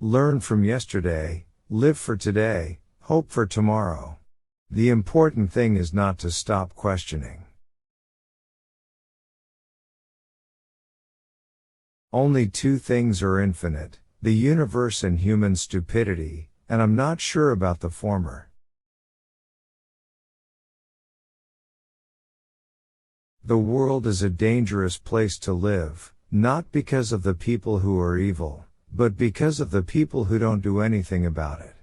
Learn from yesterday, live for today, hope for tomorrow. The important thing is not to stop questioning. Only two things are infinite, the universe and human stupidity, and I'm not sure about the former. The world is a dangerous place to live, not because of the people who are evil, but because of the people who don't do anything about it.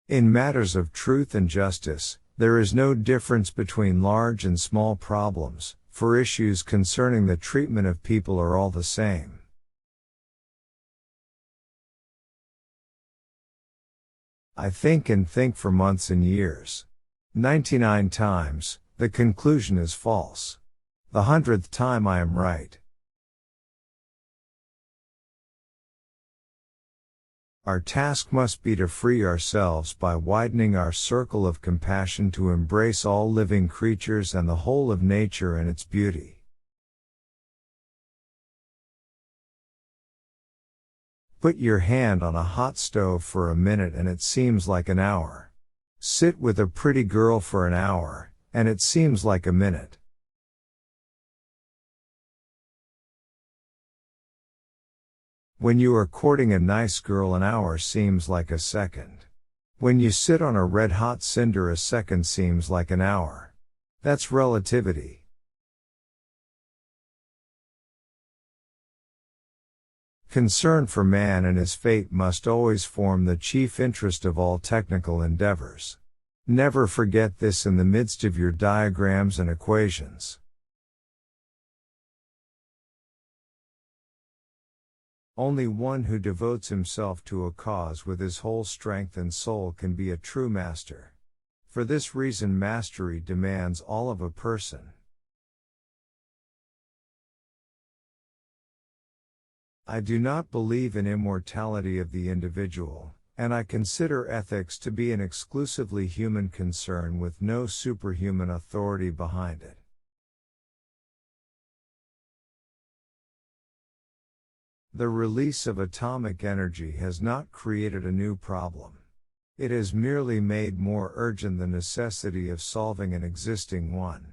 In matters of truth and justice, there is no difference between large and small problems, for issues concerning the treatment of people are all the same. I think and think for months and years. 99 times, the conclusion is false. The 100th time I am right. Our task must be to free ourselves by widening our circle of compassion to embrace all living creatures and the whole of nature and its beauty. Put your hand on a hot stove for a minute and it seems like an hour. Sit with a pretty girl for an hour, and it seems like a minute. When you are courting a nice girl, an hour seems like a second. When you sit on a red-hot cinder, a second seems like an hour. That's relativity. Concern for man and his fate must always form the chief interest of all technical endeavors. Never forget this in the midst of your diagrams and equations. Only one who devotes himself to a cause with his whole strength and soul can be a true master. For this reason, mastery demands all of a person. I do not believe in immortality of the individual, and I consider ethics to be an exclusively human concern with no superhuman authority behind it. The release of atomic energy has not created a new problem. It has merely made more urgent the necessity of solving an existing one.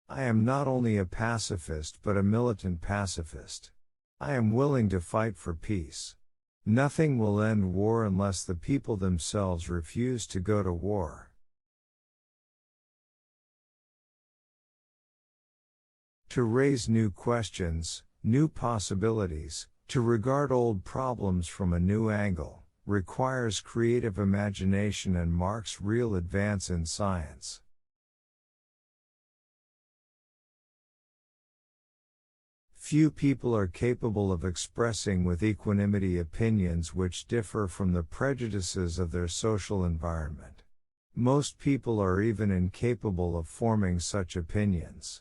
I am not only a pacifist but a militant pacifist. I am willing to fight for peace. Nothing will end war unless the people themselves refuse to go to war. To raise new questions, new possibilities, to regard old problems from a new angle, requires creative imagination and marks real advance in science. Few people are capable of expressing with equanimity opinions which differ from the prejudices of their social environment. Most people are even incapable of forming such opinions.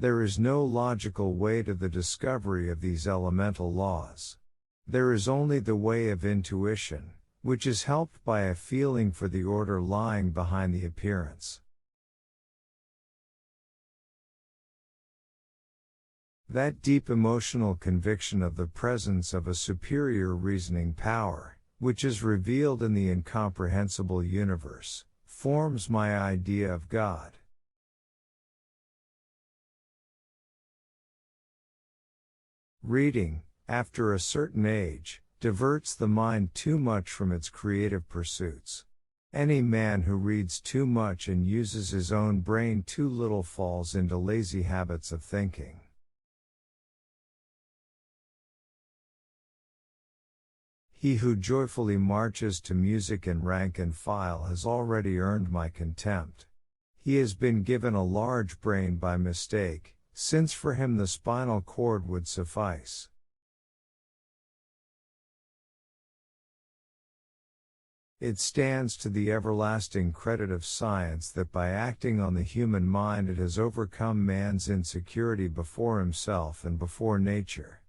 There is no logical way to the discovery of these elemental laws. There is only the way of intuition, which is helped by a feeling for the order lying behind the appearance. That deep emotional conviction of the presence of a superior reasoning power, which is revealed in the incomprehensible universe, forms my idea of God. Reading, after a certain age, diverts the mind too much from its creative pursuits. Any man who reads too much and uses his own brain too little falls into lazy habits of thinking. He who joyfully marches to music in rank and file has already earned my contempt. He has been given a large brain by mistake, since for him the spinal cord would suffice. It stands to the everlasting credit of science that by acting on the human mind it has overcome man's insecurity before himself and before nature.